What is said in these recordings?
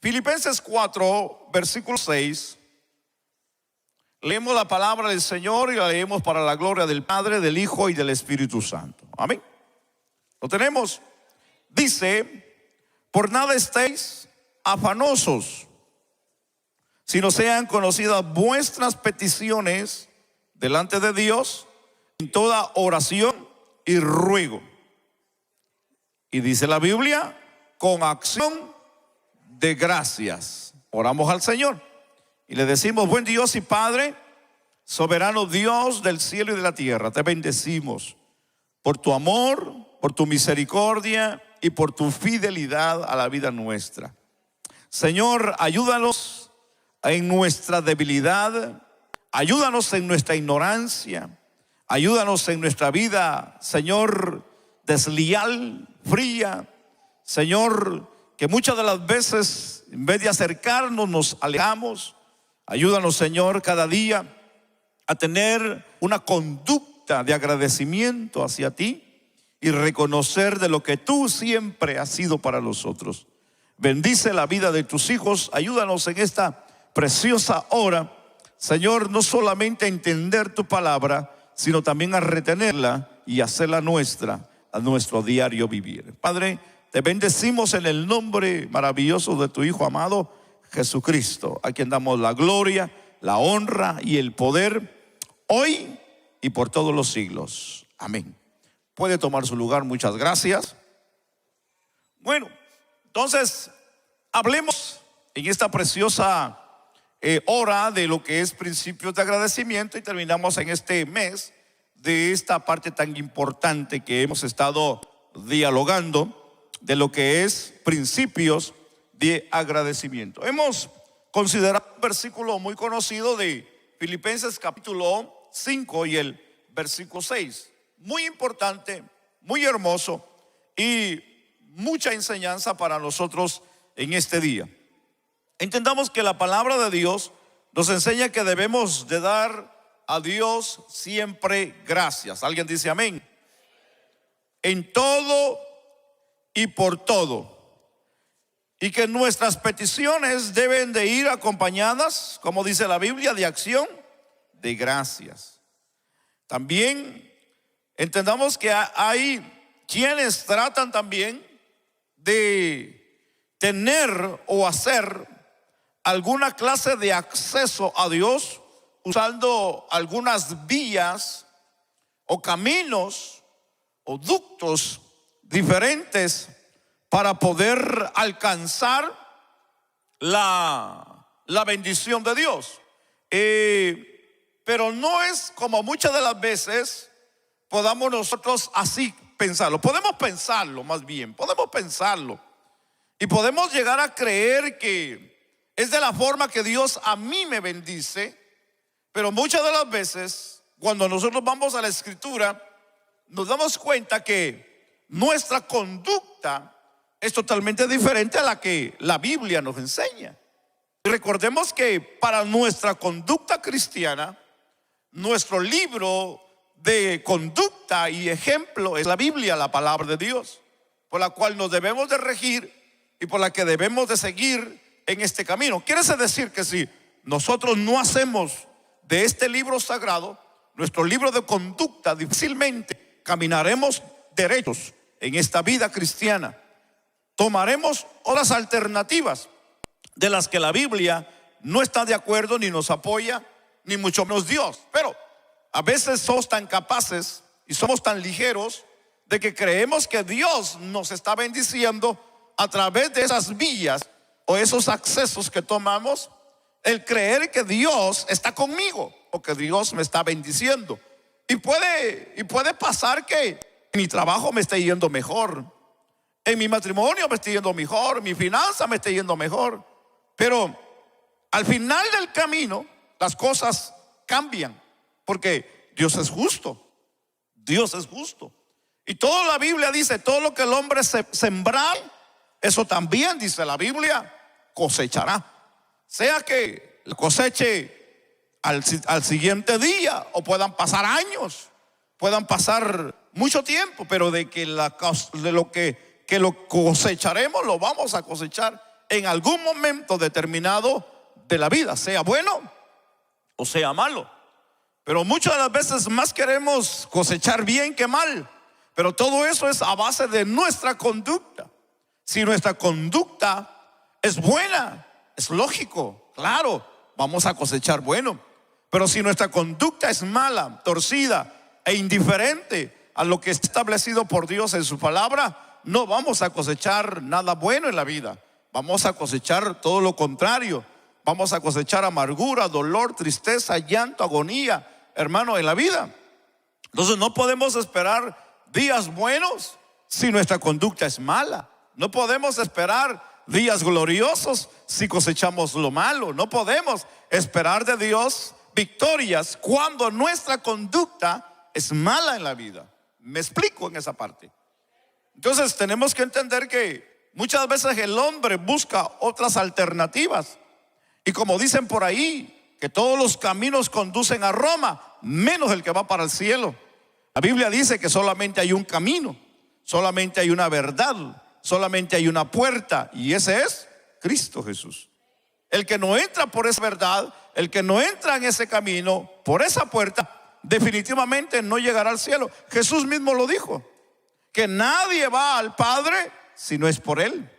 Filipenses 4, versículo 6. Leemos la palabra del Señor y la leemos para la gloria del Padre, del Hijo y del Espíritu Santo. Amén. Lo tenemos. Dice: por nada estéis afanosos, sino sean conocidas vuestras peticiones delante de Dios en toda oración y ruego. Y dice la Biblia: con acción de gracias oramos al Señor y le decimos: buen Dios y Padre, soberano Dios del cielo y de la tierra, te bendecimos por tu amor, por tu misericordia y por tu fidelidad a la vida nuestra. Señor, ayúdanos en nuestra debilidad, ayúdanos en nuestra ignorancia, ayúdanos en nuestra vida, Señor, desleal, fría, Señor, que muchas de las veces en vez de acercarnos nos alejamos. Ayúdanos, Señor, cada día a tener una conducta de agradecimiento hacia ti y reconocer de lo que tú siempre has sido para nosotros. Bendice la vida de tus hijos, ayúdanos en esta preciosa hora, Señor, no solamente a entender tu palabra, sino también a retenerla y hacerla nuestra, a nuestro diario vivir. Padre, te bendecimos en el nombre maravilloso de tu Hijo amado Jesucristo, a quien damos la gloria, la honra y el poder hoy y por todos los siglos. Amén. Puede tomar su lugar, muchas gracias. Bueno, entonces hablemos en esta preciosa hora de lo que es principios de agradecimiento, y terminamos en este mes de esta parte tan importante que hemos estado dialogando de lo que es principios de agradecimiento. Hemos considerado un versículo muy conocido de Filipenses capítulo 5 y el versículo 6. Muy importante, muy hermoso y mucha enseñanza para nosotros en este día. Entendamos que la palabra de Dios nos enseña que debemos de dar a Dios siempre gracias. ¿Alguien dice amén? En todo y por todo. Y que nuestras peticiones deben de ir acompañadas, como dice la Biblia, de acción de gracias. También entendamos que hay quienes tratan también de tener o hacer alguna clase de acceso a Dios usando algunas vías o caminos o ductos diferentes para poder alcanzar la bendición de Dios. Pero no es como muchas de las veces podamos nosotros así pensarlo. Podemos pensarlo más bien, podemos pensarlo. Y podemos llegar a creer que es de la forma que Dios a mí me bendice. Pero muchas de las veces, cuando nosotros vamos a la Escritura, nos damos cuenta que nuestra conducta es totalmente diferente a la que la Biblia nos enseña. Y recordemos que para nuestra conducta cristiana, nuestro libro de conducta y ejemplo es la Biblia, la palabra de Dios, por la cual nos debemos de regir y por la que debemos de seguir en este camino. Quiere decir que si nosotros no hacemos de este libro sagrado nuestro libro de conducta, difícilmente caminaremos derechos en esta vida cristiana. Tomaremos otras alternativas de las que la Biblia no está de acuerdo, ni nos apoya, ni mucho menos Dios. Pero a veces somos tan capaces y somos tan ligeros de que creemos que Dios nos está bendiciendo a través de esas vías o esos accesos que tomamos, el creer que Dios está conmigo o que Dios me está bendiciendo. Y puede pasar que en mi trabajo me esté yendo mejor, en mi matrimonio me esté yendo mejor, mi finanza me esté yendo mejor, pero al final del camino las cosas cambian, porque Dios es justo. Dios es justo. Y toda la Biblia dice: todo lo que el hombre sembrar, eso también, dice la Biblia, cosechará. Sea que coseche al siguiente día, o puedan pasar años, puedan pasar mucho tiempo, pero de que lo cosecharemos, lo vamos a cosechar en algún momento determinado de la vida, sea bueno o sea malo. Pero muchas de las veces más queremos cosechar bien que mal. Pero todo eso es a base de nuestra conducta. Si nuestra conducta es buena, es lógico, claro, vamos a cosechar bueno. Pero si nuestra conducta es mala, torcida e indiferente a lo que está establecido por Dios en su palabra, no vamos a cosechar nada bueno en la vida. Vamos a cosechar todo lo contrario. Vamos a cosechar amargura, dolor, tristeza, llanto, agonía, hermano, en la vida. Entonces no podemos esperar días buenos si nuestra conducta es mala. No podemos esperar días gloriosos si cosechamos lo malo. No podemos esperar de Dios victorias cuando nuestra conducta es mala en la vida. Me explico en esa parte. Entonces tenemos que entender que muchas veces el hombre busca otras alternativas. Y como dicen por ahí, que todos los caminos conducen a Roma, menos el que va para el cielo. La Biblia dice que solamente hay un camino, solamente hay una verdad, solamente hay una puerta, y ese es Cristo Jesús. El que no entra por esa verdad, el que no entra en ese camino, por esa puerta, definitivamente no llegará al cielo. Jesús mismo lo dijo, que nadie va al Padre si no es por Él.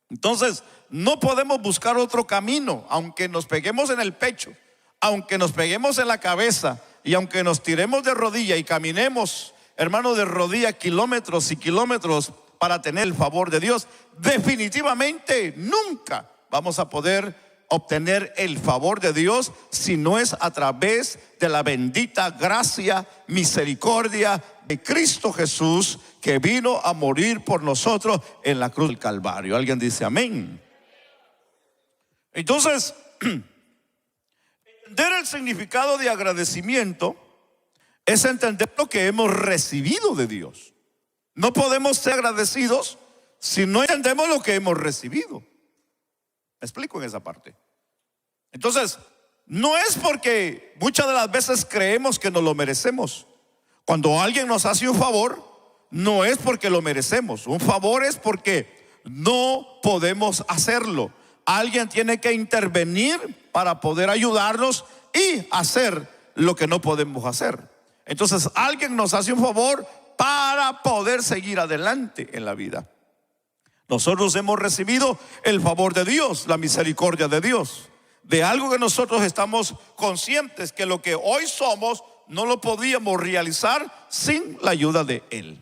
Entonces no podemos buscar otro camino, aunque nos peguemos en el pecho, aunque nos peguemos en la cabeza, y aunque nos tiremos de rodilla y caminemos, hermano, de rodilla kilómetros y kilómetros para tener el favor de Dios, definitivamente nunca vamos a poder obtener el favor de Dios si no es a través de la bendita gracia, misericordia de Cristo Jesús, que vino a morir por nosotros en la cruz del Calvario. Alguien dice amén. Entonces, entender el significado de agradecimiento es entender lo que hemos recibido de Dios. No podemos ser agradecidos si no entendemos lo que hemos recibido. Me explico en esa parte. Entonces, no es porque muchas de las veces creemos que nos lo merecemos. Cuando alguien nos hace un favor, no es porque lo merecemos. Un favor es porque no podemos hacerlo. Alguien tiene que intervenir para poder ayudarnos y hacer lo que no podemos hacer. Entonces alguien nos hace un favor para poder seguir adelante en la vida. Nosotros hemos recibido el favor de Dios, la misericordia de Dios, de algo que nosotros estamos conscientes que lo que hoy somos no lo podíamos realizar sin la ayuda de Él.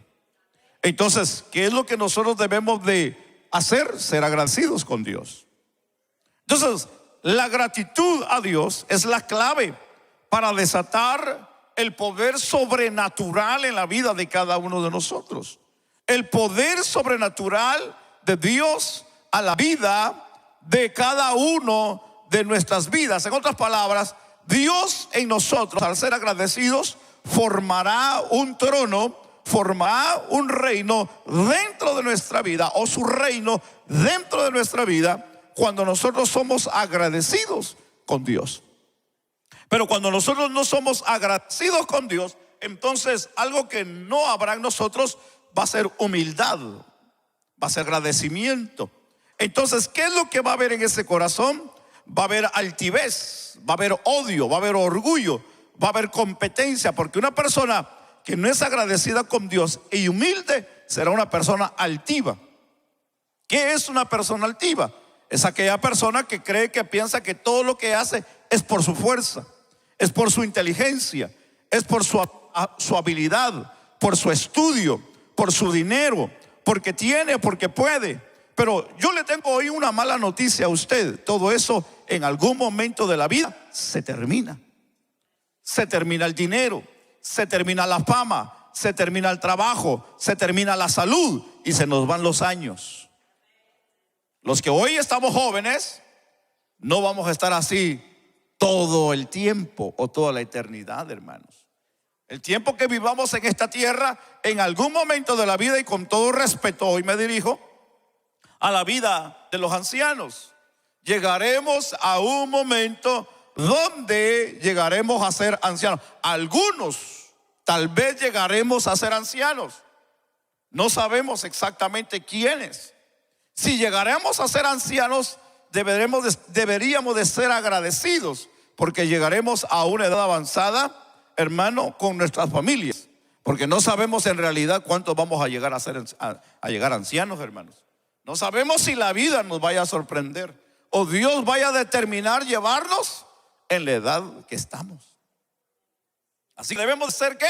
Entonces, ¿qué es lo que nosotros debemos de hacer? Ser agradecidos con Dios. Entonces, la gratitud a Dios es la clave para desatar el poder sobrenatural en la vida de cada uno de nosotros. El poder sobrenatural de Dios a la vida de cada uno de nuestras vidas. En otras palabras, Dios en nosotros, al ser agradecidos, formará un trono, formará un reino dentro de nuestra vida, o su reino dentro de nuestra vida, cuando nosotros somos agradecidos con Dios. Pero cuando nosotros no somos agradecidos con Dios, entonces algo que no habrá en nosotros va a ser humildad, va a ser agradecimiento. Entonces, ¿qué es lo que va a haber en ese corazón? Va a haber altivez, va a haber odio, va a haber orgullo, va a haber competencia, porque una persona que no es agradecida con Dios y humilde será una persona altiva. ¿Qué es una persona altiva? Es aquella persona que cree, que piensa que todo lo que hace es por su fuerza, es por su inteligencia, es por su habilidad, por su estudio, por su dinero, porque tiene, porque puede. Pero yo le tengo hoy una mala noticia a usted. Todo eso en algún momento de la vida se termina. Se termina el dinero, se termina la fama, se termina el trabajo, se termina la salud y se nos van los años. Los que hoy estamos jóvenes no vamos a estar así todo el tiempo o toda la eternidad, hermanos. El tiempo que vivamos en esta tierra, en algún momento de la vida, y con todo respeto hoy me dirijo a la vida de los ancianos, llegaremos a un momento donde llegaremos a ser ancianos. Algunos tal vez llegaremos a ser ancianos. No sabemos exactamente quiénes. Si llegaremos a ser ancianos, deberíamos de ser agradecidos, porque llegaremos a una edad avanzada, hermano, con nuestras familias, porque no sabemos en realidad cuánto vamos a llegar a llegar ancianos, hermanos. No sabemos si la vida nos vaya a sorprender o Dios vaya a determinar llevarnos en la edad que estamos. Así que debemos ser, ¿qué?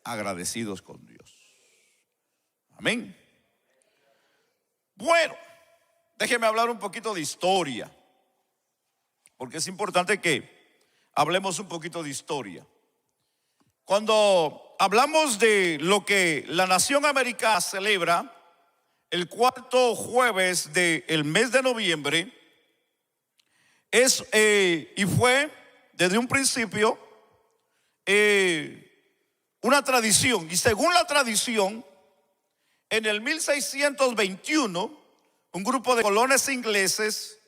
Agradecidos con Dios. Amén. Bueno, déjeme hablar un poquito de historia, porque es importante que hablemos un poquito de historia. Cuando hablamos de lo que la nación americana celebra el cuarto jueves del mes de noviembre, y fue desde un principio una tradición. Y según la tradición, en el 1621, un grupo de colonos ingleses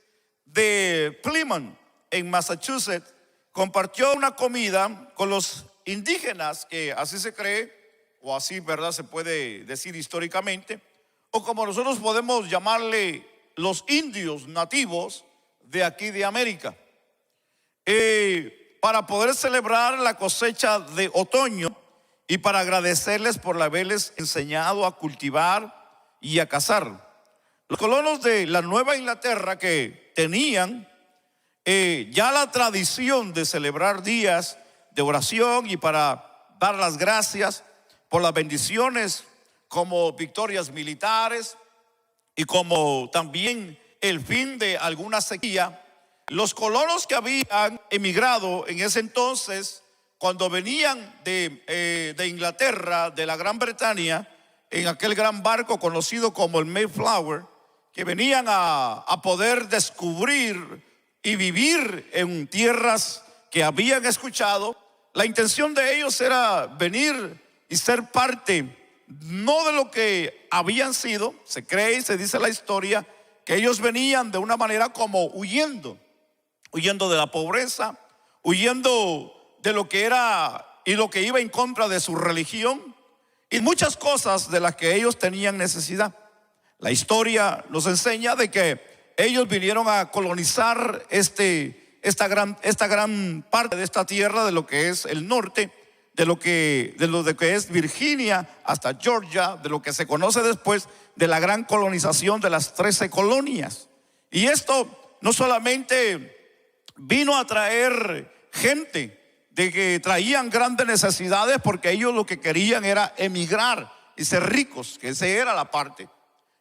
de Plymouth, en Massachusetts, compartió una comida con los indígenas, que así se cree, o así, ¿verdad?, se puede decir históricamente, o como nosotros podemos llamarle, los indios nativos de aquí de América, para poder celebrar la cosecha de otoño y para agradecerles por haberles enseñado a cultivar y a cazar. Los colonos de la Nueva Inglaterra, que tenían ya la tradición de celebrar días de oración y para dar las gracias por las bendiciones, como victorias militares y como también el fin de alguna sequía, los colonos que habían emigrado en ese entonces, cuando venían de Inglaterra, de la Gran Bretaña, en aquel gran barco conocido como el Mayflower, que venían a poder descubrir y vivir en tierras que habían escuchado, la intención de ellos era venir y ser parte, no de lo que habían sido. Se cree y se dice la historia que ellos venían de una manera como huyendo de la pobreza, huyendo de lo que era y lo que iba en contra de su religión y muchas cosas de las que ellos tenían necesidad. La historia nos enseña de que ellos vinieron a colonizar esta gran parte de esta tierra, de lo que es el norte, de lo que es Virginia hasta Georgia, de lo que se conoce después de la gran colonización de las 13 colonias. Y esto no solamente vino a traer gente de que traían grandes necesidades, porque ellos lo que querían era emigrar y ser ricos, que esa era la parte.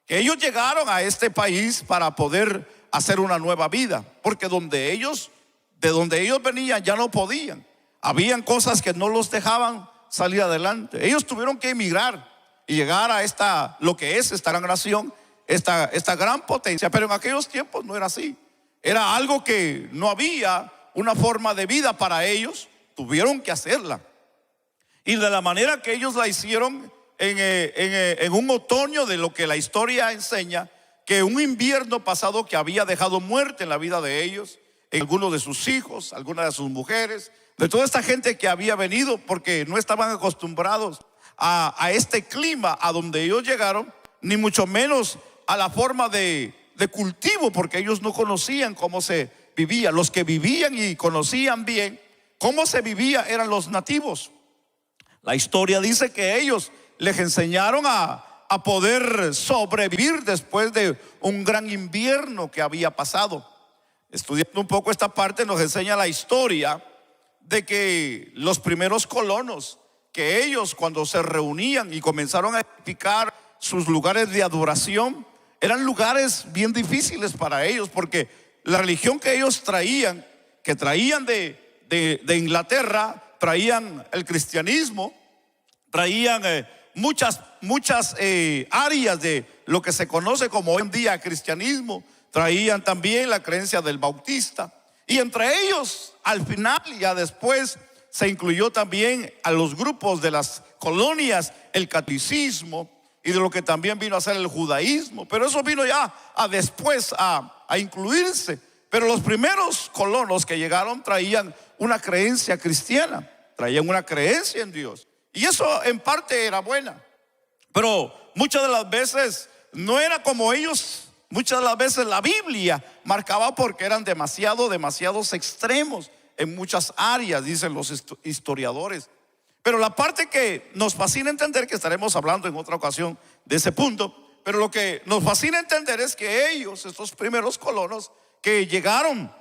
Que ellos llegaron a este país para poder hacer una nueva vida, porque de donde ellos venían ya no podían. Habían cosas que no los dejaban salir adelante. Ellos tuvieron que emigrar y llegar a lo que es esta gran nación, esta gran potencia. Pero en aquellos tiempos no era así. Era algo que no había una forma de vida para ellos. Tuvieron que hacerla. Y de la manera que ellos la hicieron, en un otoño, de lo que la historia enseña, que un invierno pasado que había dejado muerte en la vida de ellos, en algunos de sus hijos, algunas de sus mujeres, de toda esta gente que había venido porque no estaban acostumbrados a este clima a donde ellos llegaron, ni mucho menos a la forma de cultivo, porque ellos no conocían cómo se vivía. Los que vivían y conocían bien cómo se vivía eran los nativos. La historia dice que ellos les enseñaron a poder sobrevivir después de un gran invierno que había pasado. Estudiando un poco esta parte, nos enseña la historia de que los primeros colonos, que ellos cuando se reunían y comenzaron a edificar sus lugares de adoración, eran lugares bien difíciles para ellos, porque la religión que ellos traían, que traían de Inglaterra, traían el cristianismo, traían muchas áreas de lo que se conoce como hoy en día cristianismo, traían también la creencia del bautista, y entre ellos al final, ya después, se incluyó también a los grupos de las colonias el catolicismo, y de lo que también vino a ser el judaísmo. Pero eso vino ya después a incluirse. Pero los primeros colonos que llegaron traían una creencia cristiana, traían una creencia en Dios, y eso en parte era buena. Pero muchas de las veces no era como ellos, muchas de las veces la Biblia marcaba, porque eran demasiados extremos en muchas áreas, dicen los historiadores. Pero la parte que nos fascina entender, que estaremos hablando en otra ocasión de ese punto, pero lo que nos fascina entender es que ellos, estos primeros colonos que llegaron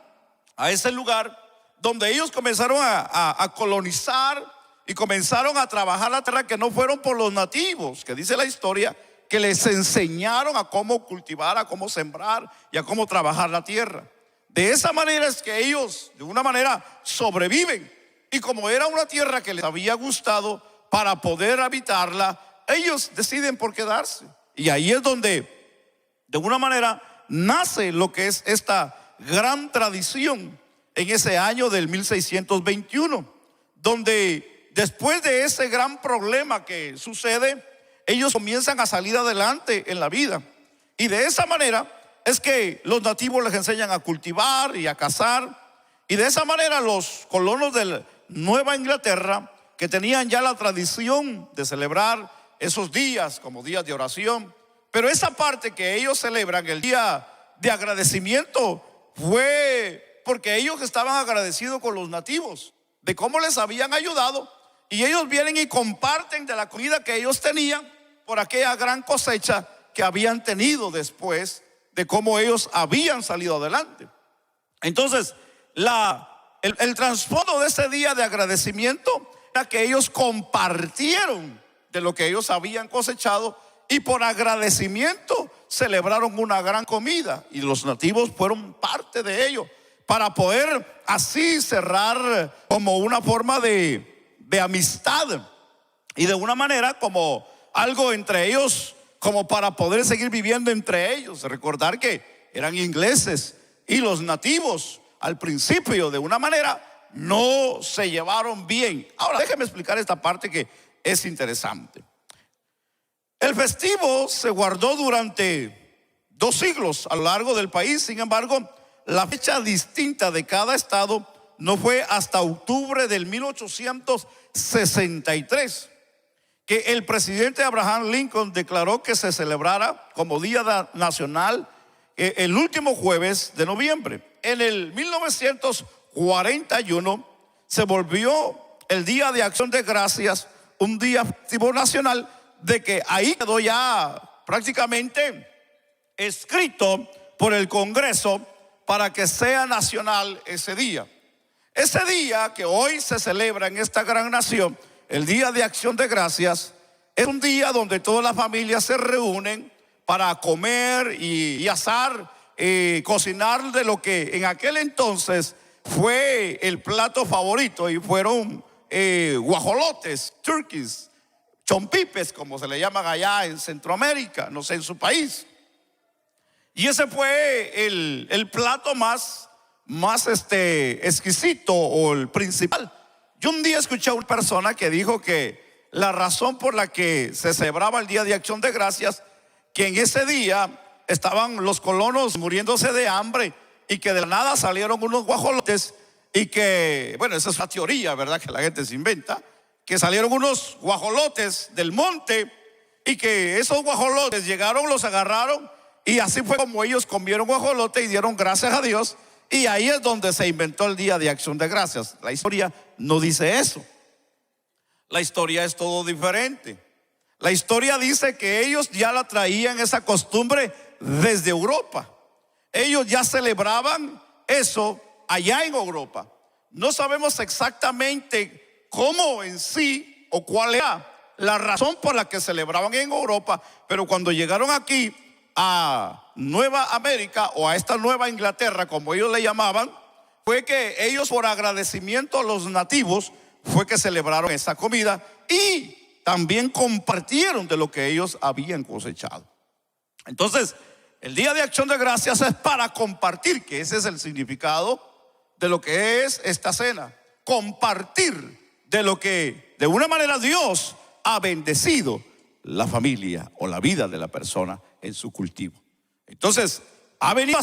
a ese lugar, donde ellos comenzaron a colonizar y comenzaron a trabajar la tierra, que no fueron por los nativos, que dice la historia, que les enseñaron a cómo cultivar, a cómo sembrar y a cómo trabajar la tierra. De esa manera es que ellos, de una manera, sobreviven. Y como era una tierra que les había gustado para poder habitarla, ellos deciden por quedarse. Y ahí es donde, de una manera, nace lo que es esta gran tradición en ese año del 1621, donde después de ese gran problema que sucede, ellos comienzan a salir adelante en la vida. Y de esa manera es que los nativos les enseñan a cultivar y a cazar. Y de esa manera los colonos de Nueva Inglaterra, que tenían ya la tradición de celebrar esos días como días de oración, pero esa parte que ellos celebran, el día de agradecimiento, fue porque ellos estaban agradecidos con los nativos de cómo les habían ayudado, y ellos vienen y comparten de la comida que ellos tenían por aquella gran cosecha que habían tenido después de cómo ellos habían salido adelante. Entonces, el trasfondo de ese día de agradecimiento era que ellos compartieron de lo que ellos habían cosechado, y por agradecimiento celebraron una gran comida, y los nativos fueron parte de ello, para poder así cerrar como una forma de amistad, y de una manera como algo entre ellos, como para poder seguir viviendo entre ellos. Recordar que eran ingleses, y los nativos al principio de una manera no se llevaron bien. Ahora déjeme explicar esta parte que es interesante. El festivo se guardó durante 2 siglos a lo largo del país. Sin embargo, la fecha distinta de cada estado no fue hasta octubre del 1863 que el presidente Abraham Lincoln declaró que se celebrara como Día Nacional el último jueves de noviembre. En el 1941 se volvió el Día de Acción de Gracias un día festivo nacional, de que ahí quedó ya prácticamente escrito por el Congreso para que sea nacional ese día. Ese día que hoy se celebra en esta gran nación, el Día de Acción de Gracias, es un día donde todas las familias se reúnen para comer y asar, cocinar de lo que en aquel entonces fue el plato favorito, y fueron guajolotes, turkeys, chompipes, como se le llaman allá en Centroamérica, no sé en su país. Y ese fue el plato más exquisito, o el principal. Yo un día escuché a una persona que dijo que la razón por la que se celebraba el Día de Acción de Gracias, que en ese día estaban los colonos muriéndose de hambre, y que de la nada salieron unos guajolotes, y que, bueno, esa es una teoría, ¿verdad?, que la gente se inventa, que salieron unos guajolotes del monte, y que esos guajolotes llegaron, los agarraron, y así fue como ellos comieron guajolote y dieron gracias a Dios. Y ahí es donde se inventó el Día de Acción de Gracias. La historia no dice eso. La historia es todo diferente. La historia dice que ellos ya la traían, esa costumbre, desde Europa. Ellos ya celebraban eso allá en Europa. No sabemos exactamente cómo en sí, o cuál era la razón por la que celebraban en Europa, pero cuando llegaron aquí a Nueva América, o a esta Nueva Inglaterra, como ellos le llamaban, fue que ellos, por agradecimiento a los nativos, fue que celebraron esa comida, y también compartieron de lo que ellos habían cosechado. Entonces, el Día de Acción de Gracias es para compartir, que ese es el significado de lo que es esta cena. Compartir de lo que de una manera Dios ha bendecido la familia o la vida de la persona en su cultivo. Entonces, ha venido a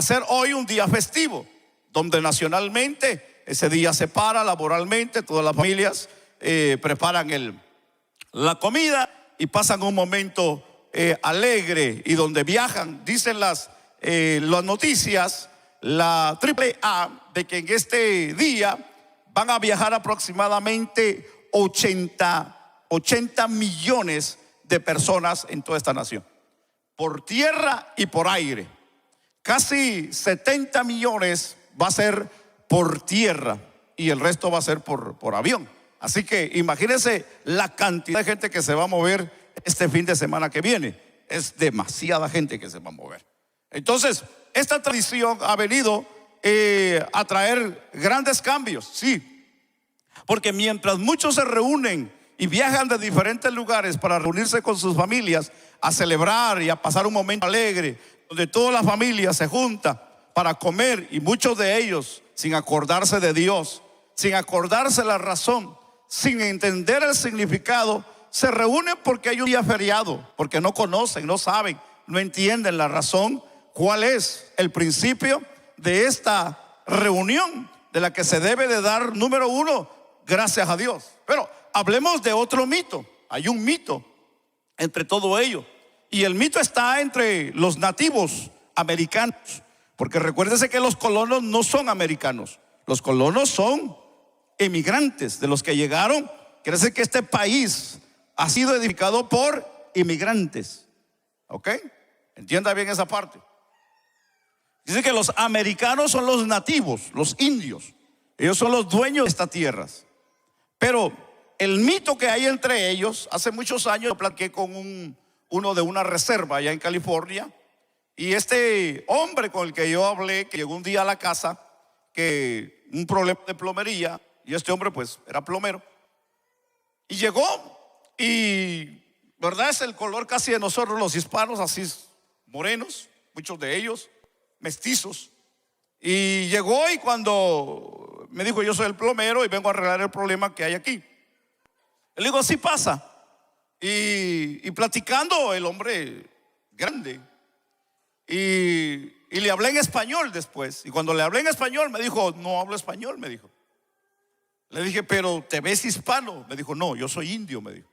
ser hoy un día festivo, donde nacionalmente ese día se para laboralmente, todas las familias preparan la comida y pasan un momento alegre y donde viajan, dicen las noticias, la AAA, de que en este día van a viajar aproximadamente 80 millones de personas en toda esta nación, por tierra y por aire. Casi 70 millones va a ser por tierra y el resto va a ser por avión. Así que imagínense la cantidad de gente que se va a mover este fin de semana que viene. Es demasiada gente que se va a mover. Entonces, esta tradición ha venido a traer grandes cambios, sí. Porque mientras muchos se reúnen y viajan de diferentes lugares para reunirse con sus familias, a celebrar y a pasar un momento alegre, donde toda la familia se junta para comer, y muchos de ellos sin acordarse de Dios, sin acordarse la razón, sin entender el significado, se reúnen porque hay un día feriado, porque no conocen, no saben, no entienden la razón, cuál es el principio de esta reunión, de la que se debe de dar, número uno, gracias a Dios. Pero hablemos de otro mito. Hay un mito entre todo ello, y el mito está entre los nativos americanos, porque recuérdese que los colonos no son americanos, los colonos son emigrantes, de los que llegaron. Quiere decir que este país ha sido edificado por inmigrantes. ¿Ok? Entienda bien esa parte. Dice que los americanos son los nativos, los indios. Ellos son los dueños de estas tierras. Pero el mito que hay entre ellos, hace muchos años yo platiqué con uno de una reserva allá en California, y este hombre con el que yo hablé, que llegó un día a la casa, que un problema de plomería, y este hombre pues era plomero, y llegó, y verdad es el color casi de nosotros los hispanos, así morenos, muchos de ellos mestizos. Y llegó, y cuando me dijo: yo soy el plomero y vengo a arreglar el problema que hay aquí. Le digo: sí, pasa. Y platicando, el hombre grande, y le hablé en español después. Y cuando le hablé en español me dijo: no hablo español, me dijo. Le dije: pero ¿te ves hispano? Me dijo: no, yo soy indio, me dijo.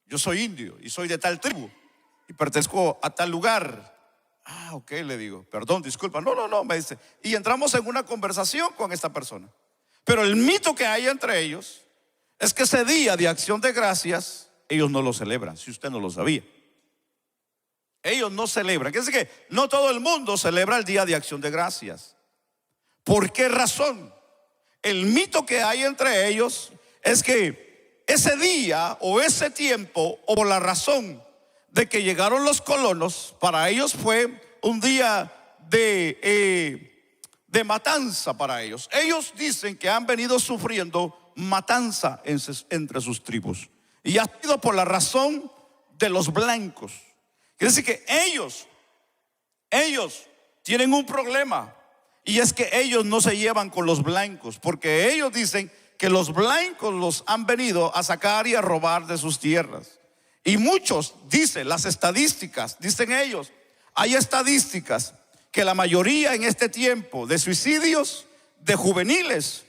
Yo soy indio y soy de tal tribu y pertenezco a tal lugar. Ah, ok, le digo, perdón, disculpa. No, me dice. Y entramos en una conversación con esta persona. Pero el mito que hay entre ellos es que ese día de acción de gracias ellos no lo celebran, si usted no lo sabía. Ellos no celebran. Quiere decir que no todo el mundo celebra el día de acción de gracias. ¿Por qué razón? El mito que hay entre ellos es que ese día o ese tiempo, o por la razón de que llegaron los colonos, para ellos fue un día de matanza para ellos. Ellos dicen que han venido sufriendo matanza entre sus tribus, y ha sido por la razón de los blancos. Quiere decir que ellos tienen un problema, y es que ellos no se llevan con los blancos, porque ellos dicen que los blancos los han venido a sacar y a robar de sus tierras. Y muchos, dicen las estadísticas, dicen ellos, hay estadísticas que la mayoría en este tiempo de suicidios de juveniles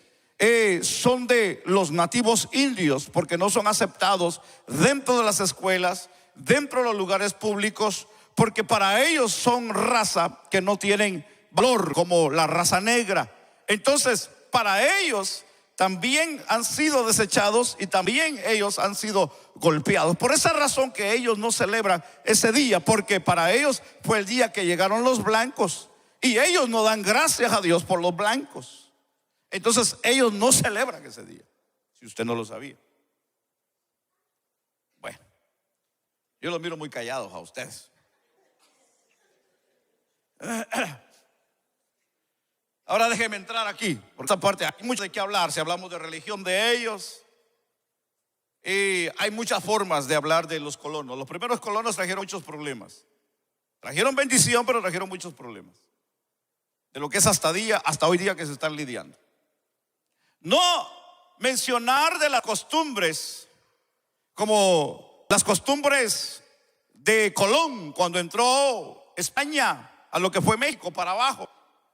son de los nativos indios, porque no son aceptados dentro de las escuelas, dentro de los lugares públicos, porque para ellos son raza que no tienen valor, como la raza negra. Entonces, para ellos también han sido desechados, y también ellos han sido golpeados. Por esa razón que ellos no celebran ese día, porque para ellos fue el día que llegaron los blancos, y ellos no dan gracias a Dios por los blancos. Entonces ellos no celebran ese día, si usted no lo sabía. Bueno, yo los miro muy callados a ustedes. Ahora déjeme entrar aquí, por esta parte hay mucho de qué hablar. Si hablamos de religión de ellos, hay muchas formas de hablar de los colonos. Los primeros colonos trajeron muchos problemas. Trajeron bendición, pero trajeron muchos problemas, de lo que es hasta hoy día que se están lidiando. No mencionar de las costumbres, como las costumbres de Colón cuando entró España a lo que fue México para abajo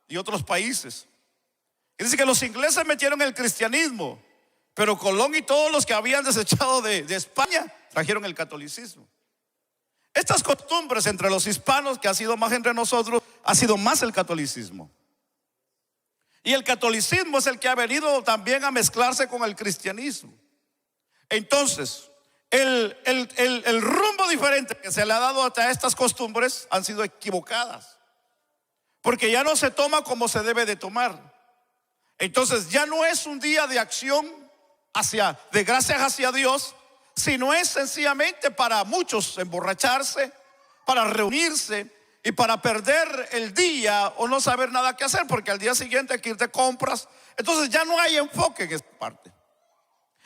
y otros países. Es decir, que los ingleses metieron el cristianismo, pero Colón y todos los que habían desechado de España trajeron el catolicismo. Estas costumbres entre los hispanos, que ha sido más entre nosotros, ha sido más el catolicismo. Y el catolicismo es el que ha venido también a mezclarse con el cristianismo. Entonces, el rumbo diferente que se le ha dado a estas costumbres han sido equivocadas, porque ya no se toma como se debe de tomar. Entonces ya no es un día de acción de gracias hacia Dios, sino es sencillamente para muchos emborracharse, para reunirse y para perder el día o no saber nada que hacer, porque al día siguiente hay que ir de compras. Entonces ya no hay enfoque en esta parte.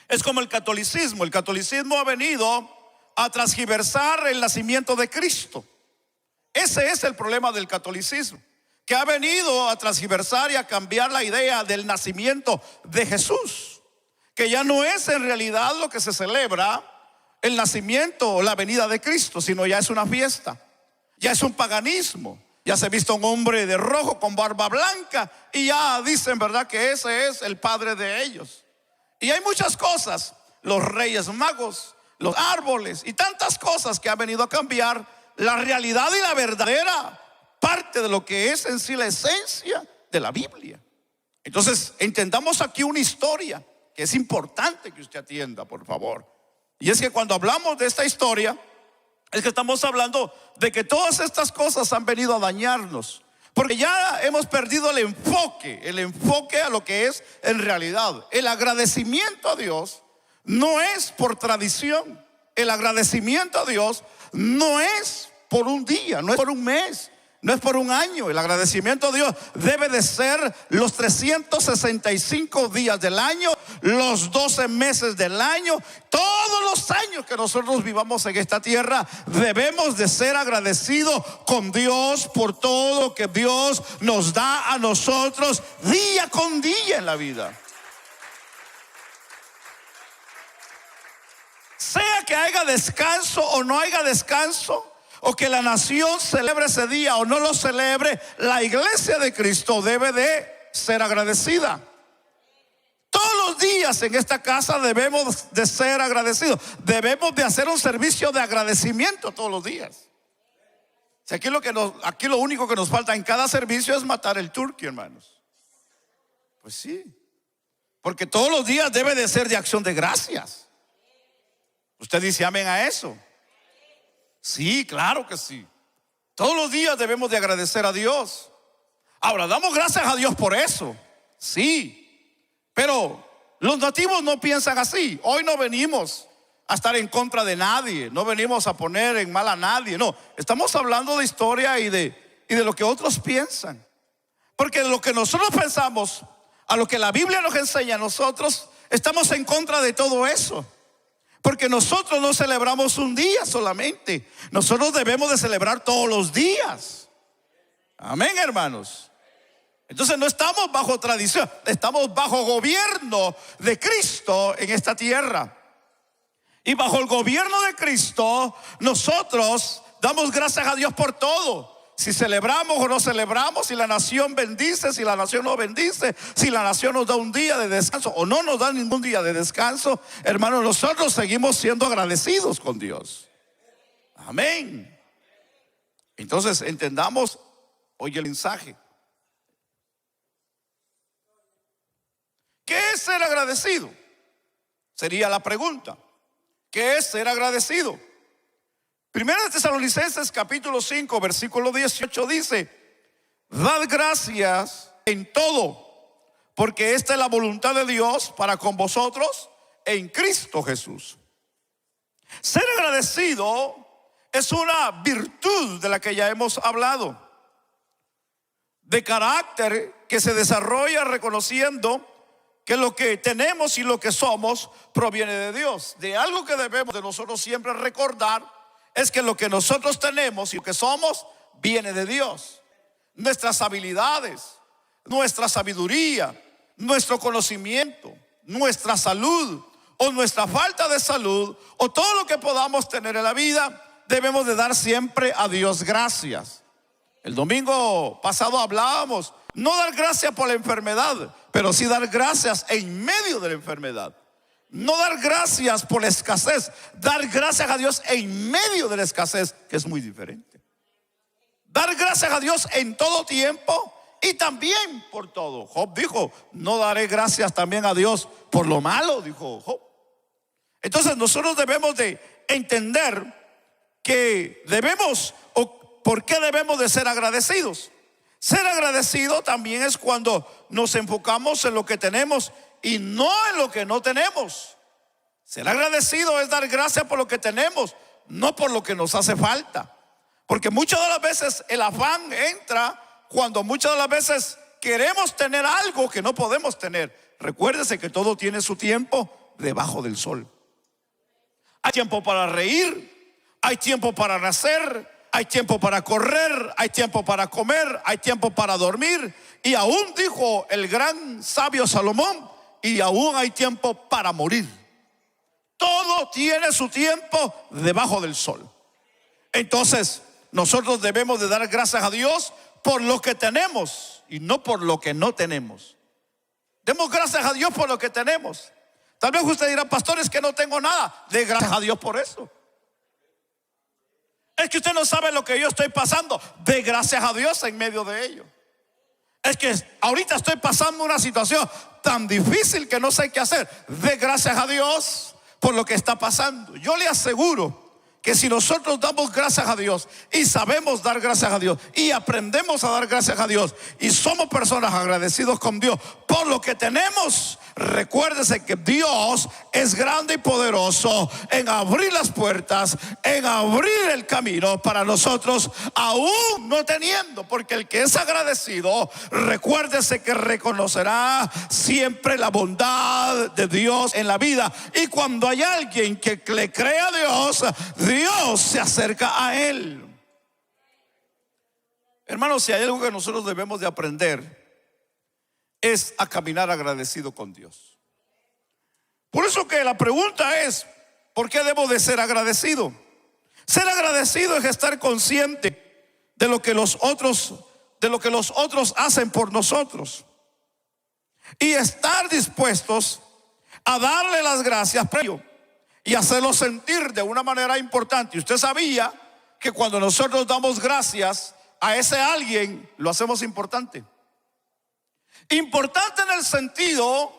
Es como el catolicismo. El catolicismo ha venido a transgiversar el nacimiento de Cristo. Ese es el problema del catolicismo, que ha venido a transgiversar y a cambiar la idea del nacimiento de Jesús, que ya no es en realidad lo que se celebra, el nacimiento o la venida de Cristo, sino ya es una fiesta, ya es un paganismo. Ya se ha visto un hombre de rojo con barba blanca y ya dicen, ¿verdad?, que ese es el padre de ellos. Y hay muchas cosas, los reyes magos, los árboles y tantas cosas que han venido a cambiar la realidad y la verdadera parte de lo que es en sí la esencia de la Biblia. Entonces entendamos aquí una historia que es importante que usted atienda, por favor. Y es que cuando hablamos de esta historia, es que estamos hablando de que todas estas cosas han venido a dañarnos, porque ya hemos perdido el enfoque a lo que es en realidad. El agradecimiento a Dios no es por tradición. El agradecimiento a Dios no es por un día, no es por un mes, no es por un año. El agradecimiento a Dios debe de ser los 365 días del año, los 12 meses del año, todos los años que nosotros vivamos en esta tierra. Debemos de ser agradecidos con Dios por todo lo que Dios nos da a nosotros día con día en la vida. Sea que haya descanso o no haya descanso, o que la nación celebre ese día o no lo celebre, la iglesia de Cristo debe de ser agradecida. Todos los días en esta casa debemos de ser agradecidos. Debemos de hacer un servicio de agradecimiento todos los días. Si aquí lo único que nos falta en cada servicio es matar el turkey, hermanos. Pues sí, porque todos los días debe de ser de acción de gracias. Usted dice amén a eso. Sí, claro que sí. Todos los días debemos de agradecer a Dios. Ahora, damos gracias a Dios por eso. Sí, pero los nativos no piensan así. Hoy no venimos a estar en contra de nadie, no venimos a poner en mal a nadie. No, estamos hablando de historia y de lo que otros piensan. Porque de lo que nosotros pensamos, a lo que la Biblia nos enseña, nosotros estamos en contra de todo eso. Porque nosotros no celebramos un día solamente. Nosotros debemos de celebrar todos los días. Amén, hermanos. Entonces no estamos bajo tradición, estamos bajo gobierno de Cristo en esta tierra. Y bajo el gobierno de Cristo nosotros damos gracias a Dios por todo. Si celebramos o no celebramos, si la nación bendice, si la nación no bendice, si la nación nos da un día de descanso o no nos da ningún día de descanso, hermanos, nosotros seguimos siendo agradecidos con Dios. Amén. Entonces entendamos hoy el mensaje. ¿Qué es ser agradecido? Sería la pregunta. ¿Qué es ser agradecido? Primera de Tesalonicenses capítulo 5 versículo 18 dice: dad gracias en todo, porque esta es la voluntad de Dios para con vosotros en Cristo Jesús. Ser agradecido es una virtud de la que ya hemos hablado, de carácter que se desarrolla reconociendo que lo que tenemos y lo que somos proviene de Dios. De algo que debemos de nosotros siempre recordar es que lo que nosotros tenemos y lo que somos viene de Dios. Nuestras habilidades, nuestra sabiduría, nuestro conocimiento, nuestra salud o nuestra falta de salud o todo lo que podamos tener en la vida, debemos de dar siempre a Dios gracias. El domingo pasado hablábamos, no dar gracias por la enfermedad, pero sí dar gracias en medio de la enfermedad. No dar gracias por la escasez, dar gracias a Dios en medio de la escasez, que es muy diferente. Dar gracias a Dios en todo tiempo y también por todo. Job dijo, no daré gracias también a Dios por lo malo, dijo Job. Entonces nosotros debemos de entender que debemos, o por qué debemos de ser agradecidos. Ser agradecido también es cuando nos enfocamos en lo que tenemos y no en lo que no tenemos. Ser agradecido es dar gracias por lo que tenemos, no por lo que nos hace falta. Porque muchas de las veces el afán entra cuando muchas de las veces queremos tener algo que no podemos tener. Recuérdese que todo tiene su tiempo debajo del sol. Hay tiempo para reír, hay tiempo para nacer, hay tiempo para correr, hay tiempo para comer, hay tiempo para dormir. Y aún dijo el gran sabio Salomón, y aún hay tiempo para morir. Todo tiene su tiempo debajo del sol. Entonces nosotros debemos de dar gracias a Dios por lo que tenemos y no por lo que no tenemos. Demos gracias a Dios por lo que tenemos. Tal vez usted dirá, pastor, es que no tengo nada. Dé gracias a Dios por eso. Es que usted no sabe lo que yo estoy pasando. Dé gracias a Dios en medio de ello. Es que ahorita estoy pasando una situación tan difícil que no sé qué hacer. Dé gracias a Dios por lo que está pasando. Yo le aseguro que si nosotros damos gracias a Dios y sabemos dar gracias a Dios y aprendemos a dar gracias a Dios y somos personas agradecidos con Dios por lo que tenemos, recuérdese que Dios es grande y poderoso en abrir las puertas, en abrir el camino para nosotros aún no teniendo, porque el que es agradecido, recuérdese que reconocerá siempre la bondad de Dios en la vida. Y cuando hay alguien que le cree a Dios, Dios se acerca a él. Hermanos, si hay algo que nosotros debemos de aprender es a caminar agradecido con Dios. Por eso que la pregunta es, ¿por qué debo de ser agradecido? Ser agradecido es estar consciente de lo que los otros hacen por nosotros y estar dispuestos a darle las gracias por ello y hacerlo sentir de una manera importante. Y usted sabía que cuando nosotros damos gracias a ese alguien, lo hacemos importante. Importante en el sentido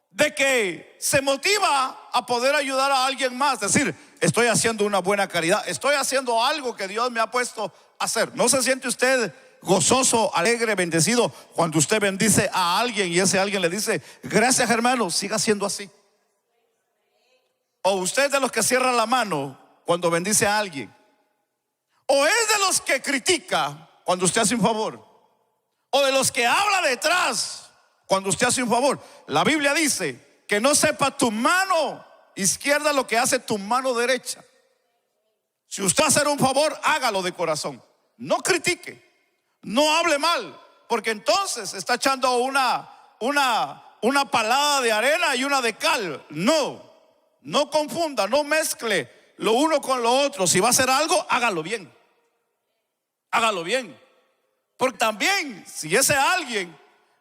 de que se motiva a poder ayudar a alguien más. Es decir, estoy haciendo una buena caridad, estoy haciendo algo que Dios me ha puesto a hacer. ¿No se siente usted gozoso, alegre, bendecido cuando usted bendice a alguien y ese alguien le dice, gracias hermano, siga siendo así? O usted es de los que cierra la mano cuando bendice a alguien, o es de los que critica cuando usted hace un favor, o de los que habla detrás cuando usted hace un favor. La Biblia dice que no sepa tu mano izquierda lo que hace tu mano derecha. Si usted hace un favor, hágalo de corazón. No critique, no hable mal, porque entonces está echando una palada de arena y una de cal. No confunda, no mezcle lo uno con lo otro. Si va a hacer algo, hágalo bien. Hágalo bien. Porque también si ese alguien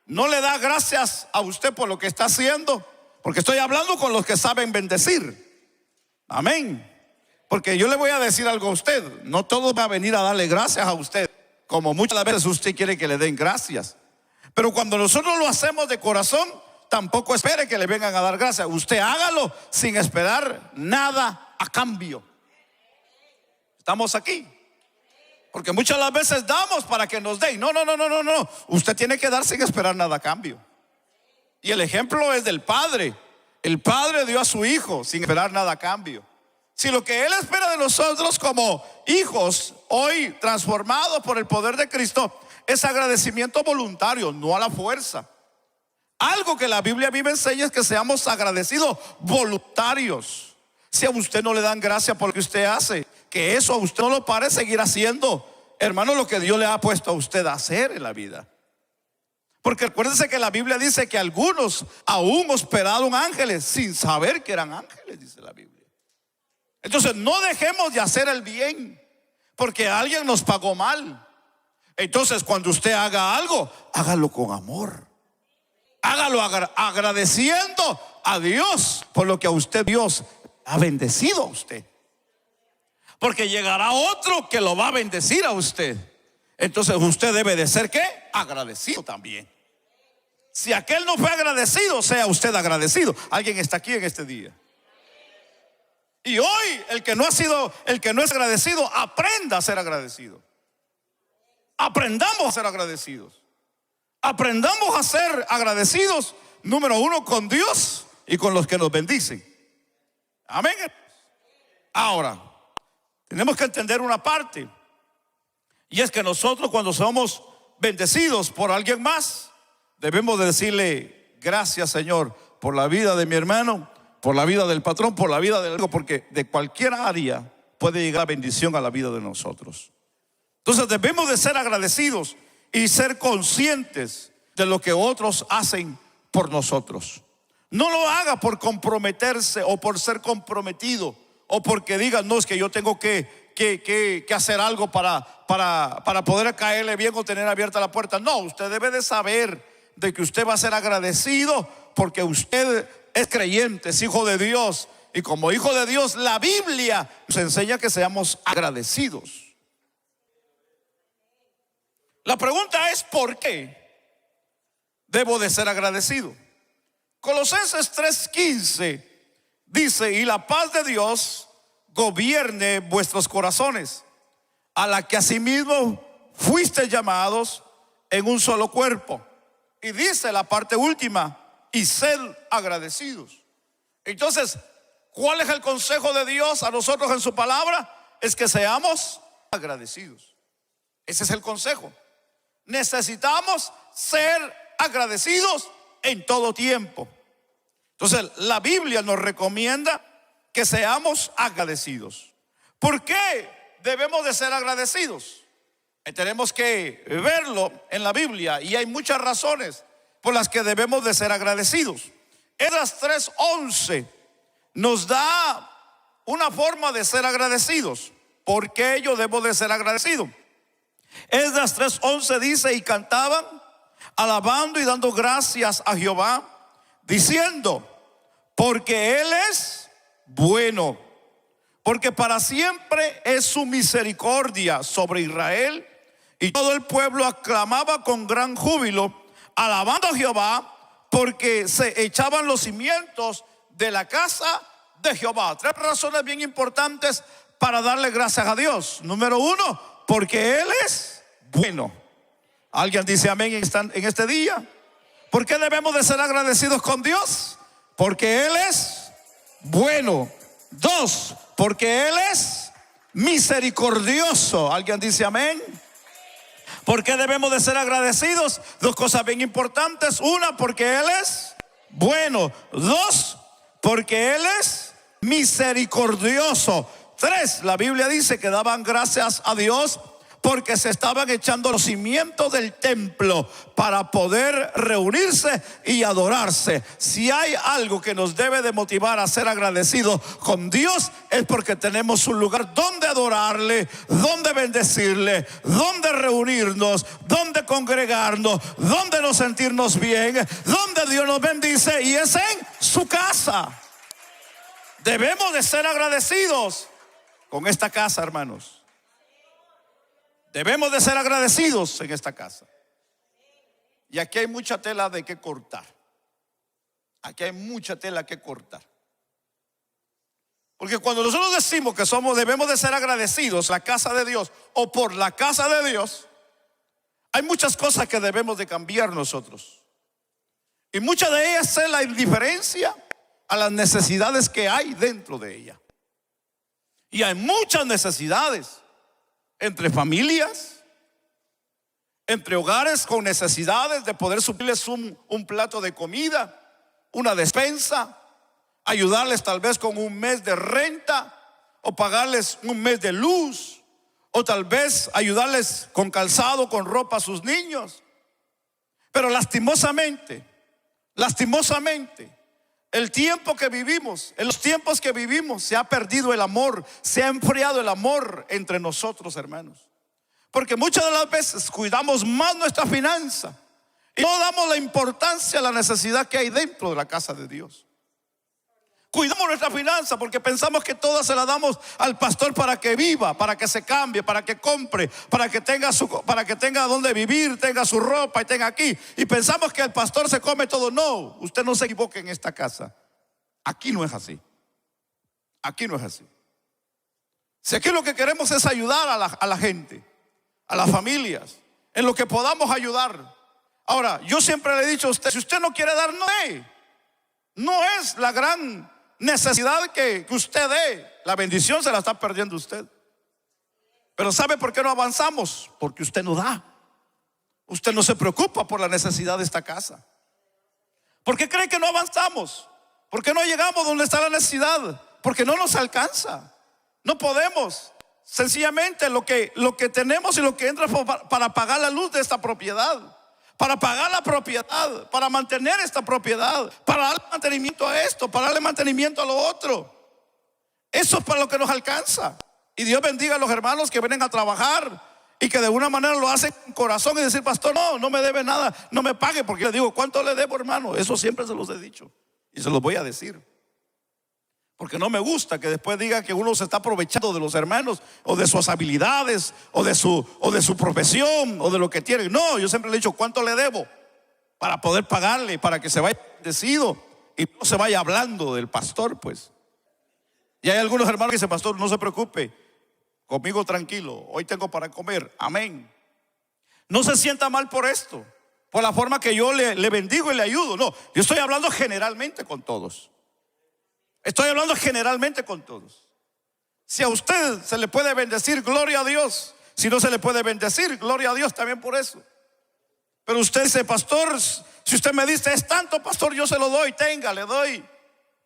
no le da gracias a usted por lo que está haciendo, porque estoy hablando con los que saben bendecir. Amén. Porque yo le voy a decir algo a usted, no todos van a venir a darle gracias a usted, como muchas veces usted quiere que le den gracias. Pero cuando nosotros lo hacemos de corazón, tampoco espere que le vengan a dar gracias. Usted hágalo sin esperar nada a cambio. Estamos aquí. Porque muchas las veces damos para que nos den. No. Usted tiene que dar sin esperar nada a cambio. Y el ejemplo es del Padre. El Padre dio a su Hijo sin esperar nada a cambio. Si lo que Él espera de nosotros como hijos, hoy transformados por el poder de Cristo, es agradecimiento voluntario, no a la fuerza. Algo que la Biblia a mí me enseña es que seamos agradecidos voluntarios. Si a usted no le dan gracia por lo que usted hace, que eso a usted no lo pare seguir haciendo, hermano, lo que Dios le ha puesto a usted a hacer en la vida. Porque acuérdense que la Biblia dice que algunos aún hospedaron ángeles sin saber que eran ángeles, dice la Biblia. Entonces no dejemos de hacer el bien porque alguien nos pagó mal. Entonces cuando usted haga algo, hágalo con amor. Hágalo agradeciendo a Dios por lo que a usted Dios ha bendecido a usted. Porque llegará otro que lo va a bendecir a usted. Entonces usted debe de ser ¿qué? Agradecido también. Si aquel no fue agradecido, sea usted agradecido. Alguien está aquí en este día. Y hoy el que no es agradecido, aprenda a ser agradecido. Aprendamos a ser agradecidos. Aprendamos a ser agradecidos, número uno, con Dios y con los que nos bendicen. Amén. Ahora, tenemos que entender una parte. Y es que nosotros, cuando somos bendecidos por alguien más, debemos de decirle: gracias, Señor, por la vida de mi hermano, por la vida del patrón, por la vida del amigo, porque de cualquier área puede llegar bendición a la vida de nosotros. Entonces debemos de ser agradecidos y ser conscientes de lo que otros hacen por nosotros. No lo haga por comprometerse o por ser comprometido, o porque diga: no, es que yo tengo que hacer algo para poder caerle bien o tener abierta la puerta. No, usted debe de saber de que usted va a ser agradecido porque usted es creyente, es hijo de Dios. Y como hijo de Dios, la Biblia nos enseña que seamos agradecidos. La pregunta es: ¿por qué debo de ser agradecido? Colosenses 3:15 dice: y la paz de Dios gobierne vuestros corazones, a la que asimismo fuiste llamados en un solo cuerpo. Y dice la parte última: y sed agradecidos. Entonces, ¿cuál es el consejo de Dios a nosotros en su palabra? Es que seamos agradecidos. Ese es el consejo. Necesitamos ser agradecidos en todo tiempo. Entonces la Biblia nos recomienda que seamos agradecidos. ¿Por qué debemos de ser agradecidos? Tenemos que verlo en la Biblia, y hay muchas razones por las que debemos de ser agradecidos. Esdras 3:11 nos da una forma de ser agradecidos. ¿Por qué yo debo de ser agradecido? Esdras 3:11 dice: y cantaban alabando y dando gracias a Jehová, diciendo: porque Él es bueno, porque para siempre es su misericordia sobre Israel. Y todo el pueblo aclamaba con gran júbilo, alabando a Jehová, porque se echaban los cimientos de la casa de Jehová. Tres razones bien importantes para darle gracias a Dios. Número uno, porque Él es bueno. ¿Alguien dice amén en este día? ¿Por qué debemos de ser agradecidos con Dios? Porque Él es bueno. Dos, porque Él es misericordioso. ¿Alguien dice amén? ¿Por qué debemos de ser agradecidos? Dos cosas bien importantes. Una, porque Él es bueno. Dos, porque Él es misericordioso. Tres, la Biblia dice que daban gracias a Dios porque se estaban echando los cimientos del templo para poder reunirse y adorarse. Si hay algo que nos debe de motivar a ser agradecidos con Dios, es porque tenemos un lugar donde adorarle, donde bendecirle, donde reunirnos, donde congregarnos, donde nos sentirnos bien, donde Dios nos bendice, y es en su casa. Debemos de ser agradecidos con esta casa, hermanos. Debemos de ser agradecidos en esta casa. Y aquí hay mucha tela de que cortar. Aquí hay mucha tela que cortar. Porque cuando nosotros decimos que debemos de ser agradecidos, la casa de Dios o por la casa de Dios, hay muchas cosas que debemos de cambiar nosotros. Y muchas de ellas es la indiferencia a las necesidades que hay dentro de ella. Y hay muchas necesidades entre familias, entre hogares con necesidades de poder suplirles un plato de comida, una despensa, ayudarles tal vez con un mes de renta, o pagarles un mes de luz, o tal vez ayudarles con calzado, con ropa a sus niños. Pero lastimosamente, el tiempo que vivimos, en los tiempos que vivimos, se ha perdido el amor, se ha enfriado el amor entre nosotros, hermanos. Porque muchas de las veces cuidamos más nuestra finanza y no damos la importancia a la necesidad que hay dentro de la casa de Dios. Cuidamos nuestra finanza porque pensamos que todas se las damos al pastor para que viva, para que se cambie, para que compre, para que tenga donde vivir, tenga su ropa y tenga aquí. Y pensamos que el pastor se come todo. No, usted no se equivoque en esta casa. Aquí no es así. Aquí no es así. Si aquí lo que queremos es ayudar a la gente, a las familias, en lo que podamos ayudar. Ahora, yo siempre le he dicho a usted, si usted no quiere dar, no dé. No es la gran necesidad que usted dé. La bendición se la está perdiendo usted. Pero ¿sabe por qué no avanzamos? Porque usted no da. Usted no se preocupa por la necesidad de esta casa. ¿Por qué cree que no avanzamos? ¿Por qué no llegamos donde está la necesidad? Porque no nos alcanza. No podemos. Sencillamente lo que tenemos y lo que entra para pagar la luz de esta propiedad, para pagar la propiedad, para mantener esta propiedad, para darle mantenimiento a esto, para darle mantenimiento a lo otro. Eso es para lo que nos alcanza. Y Dios bendiga a los hermanos que vienen a trabajar y que de una manera lo hacen con corazón y decir, pastor, no me debe nada, no me pague. Porque le digo, ¿cuánto le debo, hermano? Eso siempre se los he dicho y se los voy a decir. Porque no me gusta que después diga que uno se está aprovechando de los hermanos o de sus habilidades o de su profesión o de lo que tienen. No, yo siempre le he dicho cuánto le debo para poder pagarle, para que se vaya bendecido y no se vaya hablando del pastor, pues. Y hay algunos hermanos que dicen, pastor, no se preocupe, conmigo tranquilo, hoy tengo para comer, amén. No se sienta mal por esto, por la forma que yo le bendigo y le ayudo. No, yo estoy hablando generalmente con todos. Estoy hablando generalmente con todos. Si a usted se le puede bendecir, gloria a Dios. Si no se le puede bendecir, gloria a Dios también por eso. Pero usted dice, pastor, si usted me dice es tanto, pastor, yo se lo doy, tenga, le doy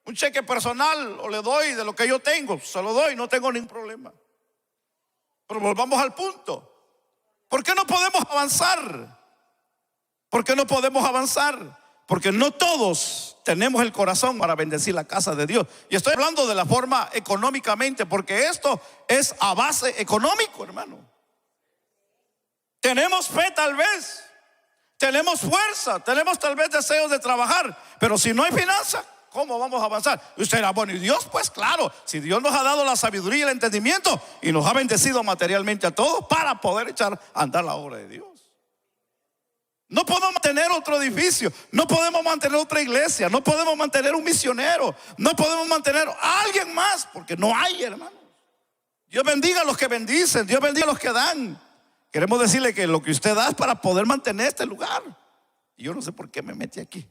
un cheque personal o le doy de lo que yo tengo, se lo doy, no tengo ningún problema. Pero volvamos al punto. ¿Por qué no podemos avanzar? ¿Por qué no podemos avanzar? Porque no todos tenemos el corazón para bendecir la casa de Dios. Y estoy hablando de la forma económicamente, porque esto es a base económico, hermano. Tenemos fe tal vez, tenemos fuerza, tenemos tal vez deseos de trabajar, pero si no hay finanzas, ¿cómo vamos a avanzar? Y usted dirá, bueno, ¿y Dios? Pues claro, si Dios nos ha dado la sabiduría y el entendimiento y nos ha bendecido materialmente a todos para poder echar a andar la obra de Dios. No podemos mantener otro edificio, no podemos mantener otra iglesia, no podemos mantener un misionero, no podemos mantener a alguien más, porque no hay, hermanos. Dios bendiga a los que bendicen, Dios bendiga a los que dan. Queremos decirle que lo que usted da es para poder mantener este lugar. Y yo no sé por qué me metí aquí.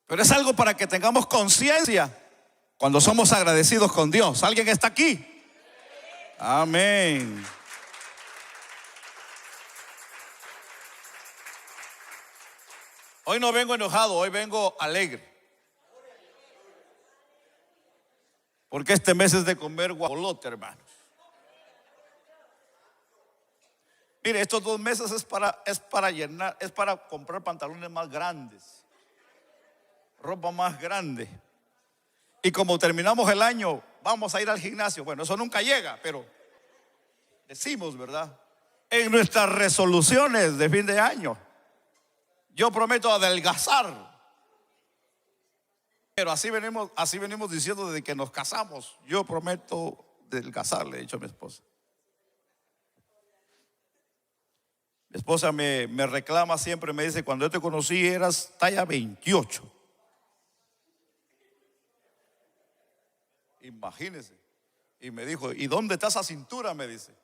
Pero es algo para que tengamos conciencia cuando somos agradecidos con Dios. ¿Alguien está aquí? Amén. Hoy no vengo enojado, hoy vengo alegre. Porque este mes es de comer guajolote, hermanos. Mire, estos 2 meses es para llenar, es para comprar pantalones más grandes, ropa más grande. Y como terminamos el año, vamos a ir al gimnasio. Bueno, eso nunca llega, pero decimos, ¿verdad? En nuestras resoluciones de fin de año, yo prometo adelgazar. Pero así venimos diciendo desde que nos casamos. Yo prometo adelgazar, le he dicho a mi esposa. Mi esposa me reclama siempre, me dice, cuando yo te conocí eras talla 28. Imagínese. Y me dijo, ¿y dónde está esa cintura? Me dice.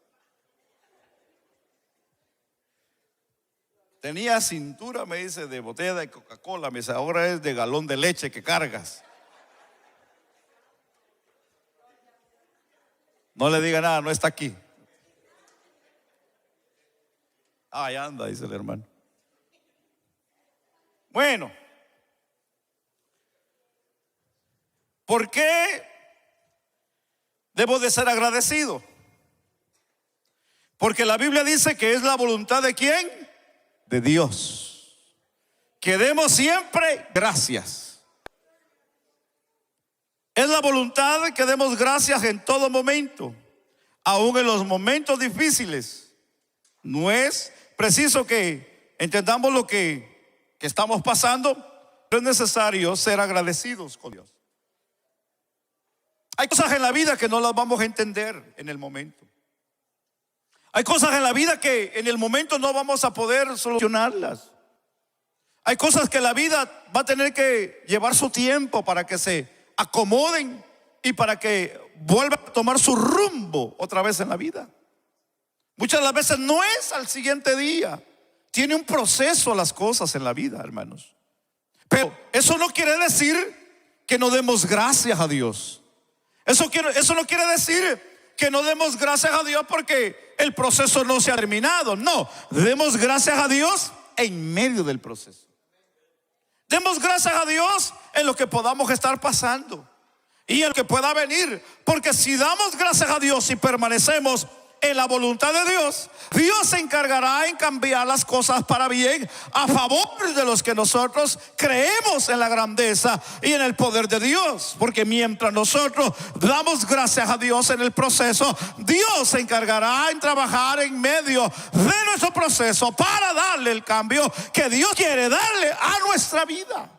Tenía cintura, me dice, de botella de Coca-Cola. Me dice, ahora es de galón de leche que cargas. No le diga nada, no está aquí. Ahí anda, dice el hermano. Bueno, ¿por qué debo de ser agradecido? Porque la Biblia dice que es la voluntad de ¿quién? De Dios, que demos siempre gracias. Es la voluntad que demos gracias en todo momento, aún en los momentos difíciles. No es preciso que entendamos lo que que estamos pasando, pero es necesario ser agradecidos con Dios. Hay cosas en la vida que no las vamos a entender en el momento. Hay cosas en la vida que en el momento no vamos a poder solucionarlas. Hay cosas que la vida va a tener que llevar su tiempo para que se acomoden y para que vuelvan a tomar su rumbo otra vez en la vida. Muchas de las veces no es al siguiente día. Tiene un proceso las cosas en la vida, hermanos. Pero eso no quiere decir que no demos gracias a Dios. Eso no quiere decir que no demos gracias a Dios porque el proceso no se ha terminado. No, demos gracias a Dios en medio del proceso. Demos gracias a Dios en lo que podamos estar pasando y en lo que pueda venir. Porque si damos gracias a Dios y permanecemos en la voluntad de Dios, Dios se encargará en cambiar las cosas para bien a favor de los que nosotros creemos en la grandeza y en el poder de Dios. Porque mientras nosotros damos gracias a Dios en el proceso, Dios se encargará en trabajar en medio de nuestro proceso para darle el cambio que Dios quiere darle a nuestra vida.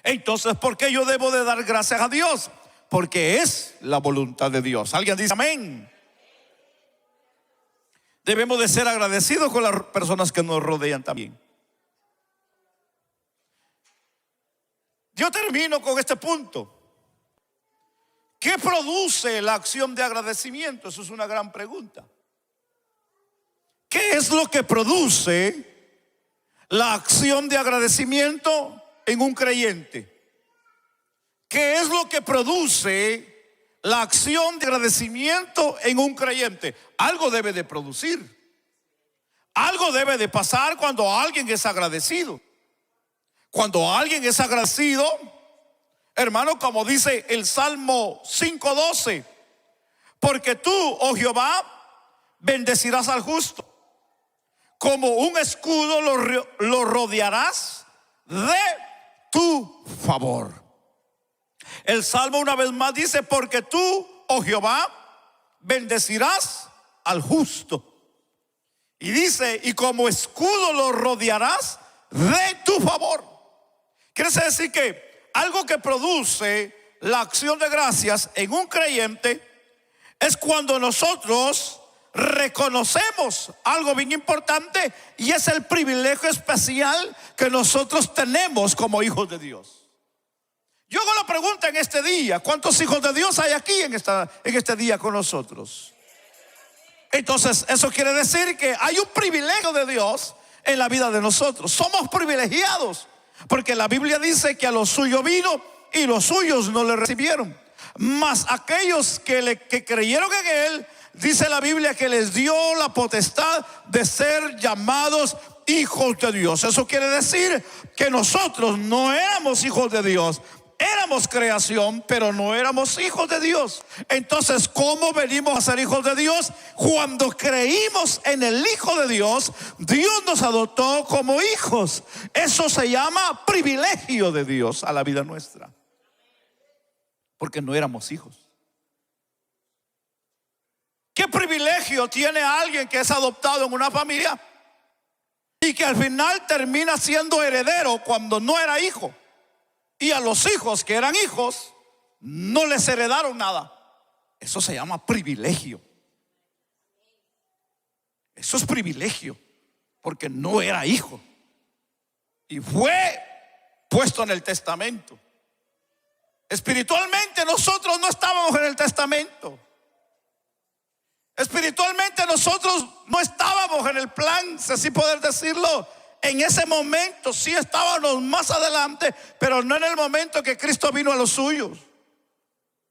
Entonces, ¿por qué yo debo de dar gracias a Dios? Porque es la voluntad de Dios. ¿Alguien dice amén? Debemos de ser agradecidos con las personas que nos rodean también. Yo termino con este punto. ¿Qué produce la acción de agradecimiento? Eso es una gran pregunta. ¿Qué es lo que produce la acción de agradecimiento en un creyente? ¿Qué es lo que produce la acción de agradecimiento en un creyente? Algo debe de producir. Algo debe de pasar cuando alguien es agradecido. Cuando alguien es agradecido, hermano, como dice el Salmo 5:12, porque tú, oh Jehová, bendecirás al justo, como un escudo lo rodearás de tu favor. El Salmo una vez más dice, porque tú, oh Jehová, bendecirás al justo. Y dice, y como escudo lo rodearás de tu favor. Quiere decir que algo que produce la acción de gracias en un creyente es cuando nosotros reconocemos algo bien importante, y es el privilegio especial que nosotros tenemos como hijos de Dios. Yo hago la pregunta en este día: ¿cuántos hijos de Dios hay aquí en este día con nosotros? Entonces eso quiere decir que hay un privilegio de Dios en la vida de nosotros. Somos privilegiados porque la Biblia dice que a los suyos vino y los suyos no le recibieron. Mas aquellos que creyeron en él, dice la Biblia que les dio la potestad de ser llamados hijos de Dios. Eso quiere decir que nosotros no éramos hijos de Dios. Éramos creación, pero no éramos hijos de Dios. Entonces, ¿cómo venimos a ser hijos de Dios? Cuando creímos en el Hijo de Dios, Dios nos adoptó como hijos. Eso se llama privilegio de Dios a la vida nuestra, porque no éramos hijos. ¿Qué privilegio tiene alguien que es adoptado en una familia y que al final termina siendo heredero cuando no era hijo? Y a los hijos que eran hijos no les heredaron nada. Eso se llama privilegio. Eso es privilegio, porque no era hijo y fue puesto en el testamento. Espiritualmente nosotros no estábamos en el testamento. Espiritualmente nosotros no estábamos en el plan, si así poder decirlo. En ese momento sí estábamos más adelante, pero no en el momento que Cristo vino a los suyos.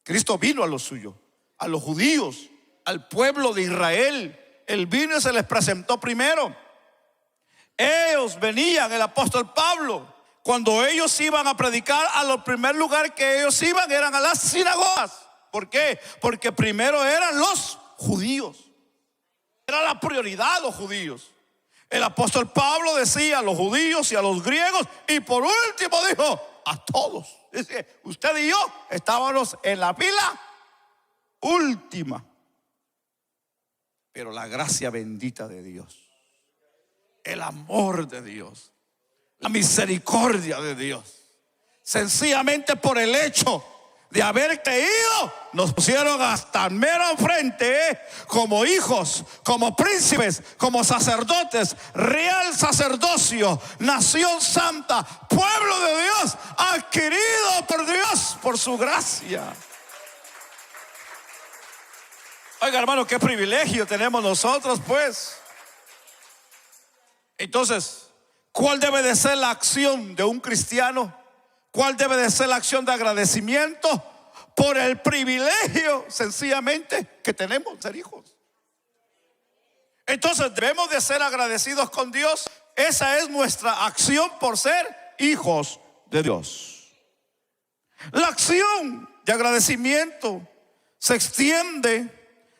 Cristo vino a los suyos, a los judíos, al pueblo de Israel. Él vino y se les presentó primero. Ellos venían, el apóstol Pablo, cuando ellos iban a predicar, a los primer lugar que ellos iban eran a las sinagogas. ¿Por qué? Porque primero eran los judíos. Era la prioridad los judíos. El apóstol Pablo decía a los judíos y a los griegos, y por último dijo a todos. Dice, usted y yo estábamos en la fila última. Pero la gracia bendita de Dios, el amor de Dios, la misericordia de Dios. Sencillamente por el hecho de haber creído, nos pusieron hasta mero enfrente, como hijos, como príncipes, como sacerdotes, real sacerdocio, nación santa, pueblo de Dios, adquirido por Dios, por su gracia. Oiga, hermano, qué privilegio tenemos nosotros, pues. Entonces, ¿cuál debe de ser la acción de un cristiano? ¿Cuál debe de ser la acción de agradecimiento? Por el privilegio, sencillamente, que tenemos de ser hijos. Entonces, debemos de ser agradecidos con Dios. Esa es nuestra acción por ser hijos de Dios. La acción de agradecimiento se extiende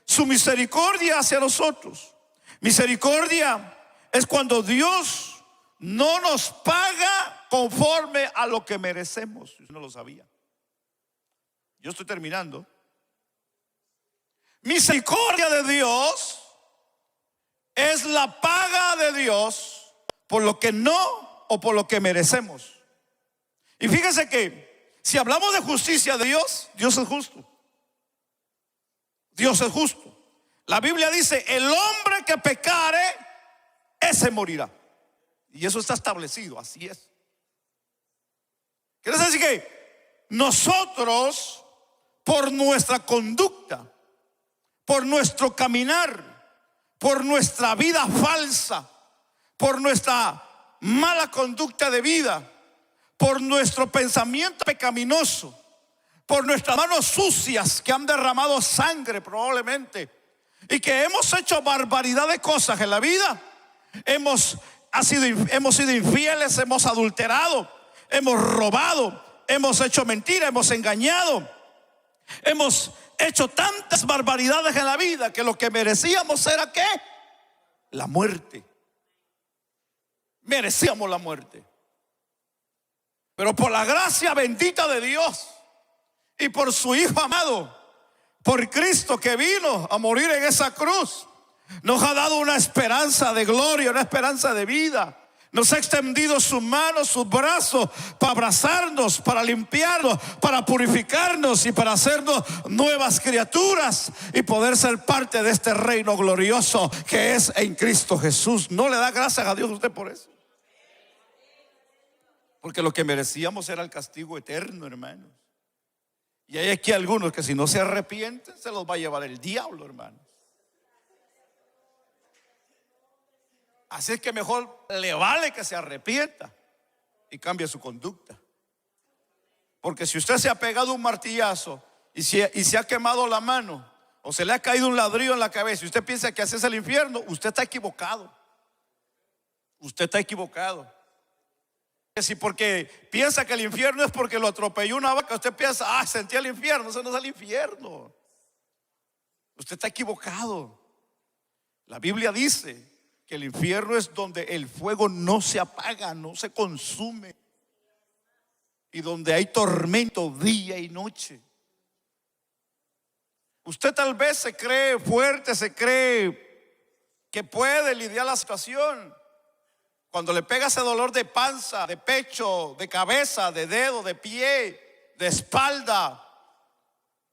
su misericordia hacia nosotros. Misericordia es cuando Dios no nos paga conforme a lo que merecemos. Yo no lo sabía. Yo estoy terminando. Misericordia de Dios es la paga de Dios por lo que no o por lo que merecemos. Y fíjense que si hablamos de justicia de Dios, Dios es justo. Dios es justo. La Biblia dice: el hombre que pecare, ese morirá. Y eso está establecido, así es. Quiere decir que nosotros, por nuestra conducta, por nuestro caminar, por nuestra vida falsa, por nuestra mala conducta de vida, por nuestro pensamiento pecaminoso, por nuestras manos sucias que han derramado sangre probablemente, y que hemos hecho barbaridad de cosas en la vida, hemos sido infieles, hemos adulterado, hemos robado, hemos hecho mentira, hemos engañado, hemos hecho tantas barbaridades en la vida que lo que merecíamos era ¿qué? La muerte. Merecíamos la muerte. Pero por la gracia bendita de Dios y por su Hijo amado, por Cristo que vino a morir en esa cruz, nos ha dado una esperanza de gloria, una esperanza de vida. Nos ha extendido sus manos, sus brazos para abrazarnos, para limpiarnos, para purificarnos y para hacernos nuevas criaturas y poder ser parte de este reino glorioso que es en Cristo Jesús. ¿No le da gracias a Dios usted por eso? Porque lo que merecíamos era el castigo eterno, hermanos. Y hay aquí algunos que si no se arrepienten se los va a llevar el diablo, hermanos. Así es que mejor le vale que se arrepienta y cambie su conducta. Porque si usted se ha pegado un martillazo y se ha quemado la mano, o se le ha caído un ladrillo en la cabeza y usted piensa que así es el infierno, usted está equivocado. Usted está equivocado. Si porque piensa que el infierno es porque lo atropelló una vaca, usted piensa, sentí el infierno. Eso no es el infierno. Usted está equivocado. La Biblia dice que el infierno es donde el fuego no se apaga, no se consume, y donde hay tormento día y noche. Usted tal vez se cree fuerte, se cree que puede lidiar la situación. Cuando le pega ese dolor de panza, de pecho, de cabeza, de dedo, de pie, de espalda,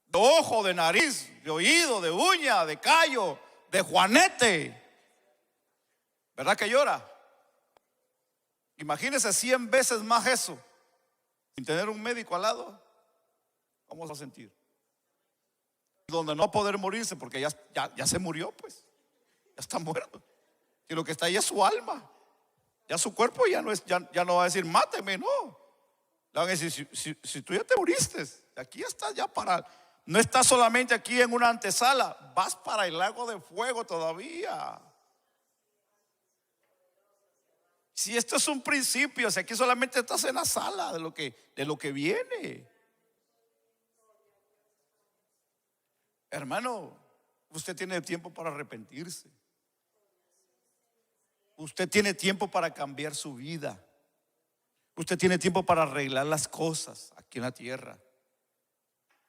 de ojo, de nariz, de oído, de uña, de callo, de juanete, ¿verdad que llora? Imagínese 100 veces más eso, sin tener un médico al lado. ¿Cómo se va a sentir? Donde no va a poder morirse porque ya se murió, pues. Ya está muerto. Y lo que está ahí es su alma. Ya su cuerpo ya no va a decir máteme, no. Le van a decir, si tú ya te moriste, aquí estás ya para. No estás solamente aquí en una antesala, vas para el lago de fuego todavía. Si esto es un principio, si aquí solamente estás en la sala de lo que viene. Hermano, usted tiene tiempo para arrepentirse. Usted tiene tiempo para cambiar su vida. Usted tiene tiempo para arreglar las cosas aquí en la tierra.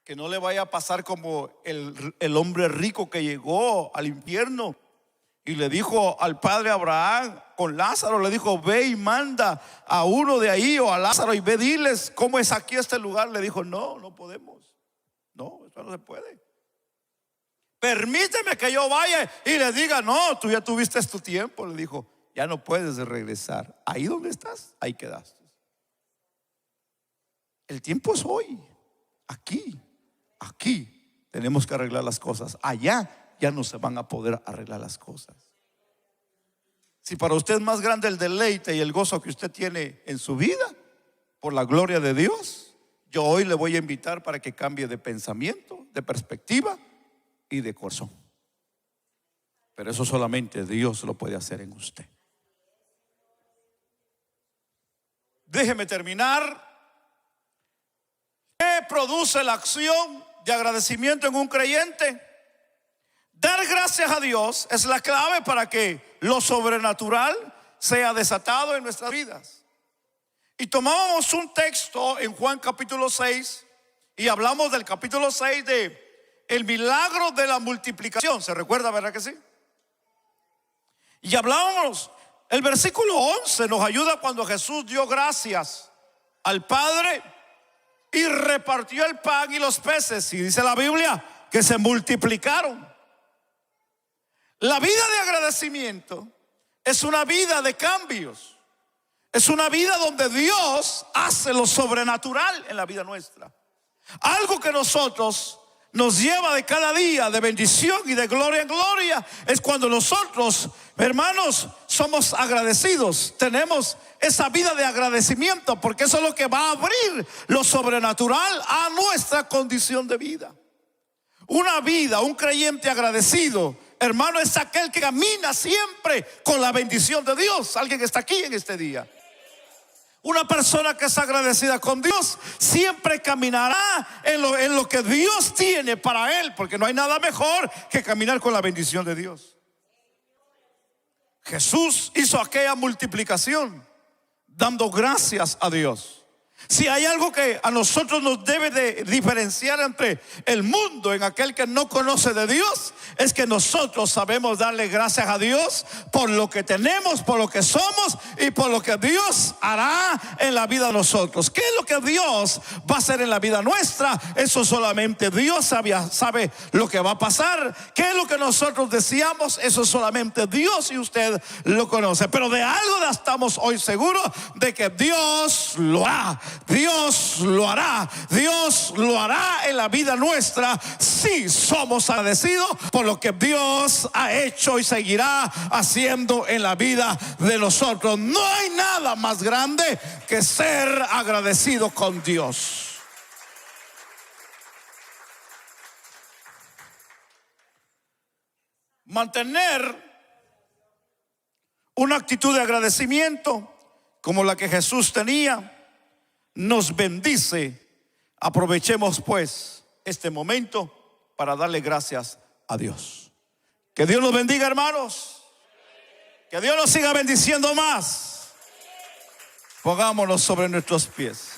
Que no le vaya a pasar como el hombre rico que llegó al infierno Y le dijo al padre Abraham con Lázaro, le dijo: ve y manda a uno de ahí o a Lázaro y ve, diles cómo es aquí este lugar. Le dijo: no, no podemos. No, eso no se puede. Permíteme que yo vaya y le diga: no, tú ya tuviste tu tiempo. Le dijo: ya no puedes regresar. Ahí donde estás, ahí quedaste. El tiempo es hoy. Aquí tenemos que arreglar las cosas. Allá ya no se van a poder arreglar las cosas. Si para usted es más grande el deleite y el gozo que usted tiene en su vida, por la gloria de Dios, yo hoy le voy a invitar para que cambie de pensamiento, de perspectiva y de corazón. Pero eso solamente Dios lo puede hacer en usted. Déjeme terminar. ¿Qué produce la acción de agradecimiento en un creyente? Dar gracias a Dios es la clave para que lo sobrenatural sea desatado en nuestras vidas. Y tomamos un texto en Juan capítulo 6 y hablamos del capítulo 6 de el milagro de la multiplicación. ¿Se recuerda, verdad que sí? Y hablábamos, el versículo 11 nos ayuda cuando Jesús dio gracias al Padre y repartió el pan y los peces. Y dice la Biblia que se multiplicaron. La vida de agradecimiento es una vida de cambios. Es una vida donde Dios hace lo sobrenatural en la vida nuestra. Algo que nosotros nos lleva de cada día de bendición y de gloria en gloria es cuando nosotros, hermanos, somos agradecidos. Tenemos esa vida de agradecimiento, porque eso es lo que va a abrir lo sobrenatural a nuestra condición de vida. Una vida, un creyente agradecido, hermano, es aquel que camina siempre con la bendición de Dios. Alguien que está aquí en este día. Una persona que es agradecida con Dios siempre caminará en lo que Dios tiene para él, porque no hay nada mejor que caminar con la bendición de Dios. Jesús hizo aquella multiplicación dando gracias a Dios. Si hay algo que a nosotros nos debe de diferenciar entre el mundo en aquel que no conoce de Dios, es que nosotros sabemos darle gracias a Dios por lo que tenemos, por lo que somos y por lo que Dios hará en la vida de nosotros. ¿Qué es lo que Dios va a hacer en la vida nuestra? Eso solamente Dios sabe lo que va a pasar. ¿Qué es lo que nosotros deseamos? Eso solamente Dios y usted lo conoce. Pero de algo estamos hoy seguros, de que Dios lo hará. Dios lo hará. Dios lo hará en la vida nuestra si somos agradecidos por lo que Dios ha hecho y seguirá haciendo en la vida de nosotros. No hay nada más grande que ser agradecido con Dios. Mantener una actitud de agradecimiento como la que Jesús tenía nos bendice. Aprovechemos pues este momento para darle gracias a Dios. Que Dios los bendiga, hermanos. Que Dios nos siga bendiciendo más. Pongámonos sobre nuestros pies.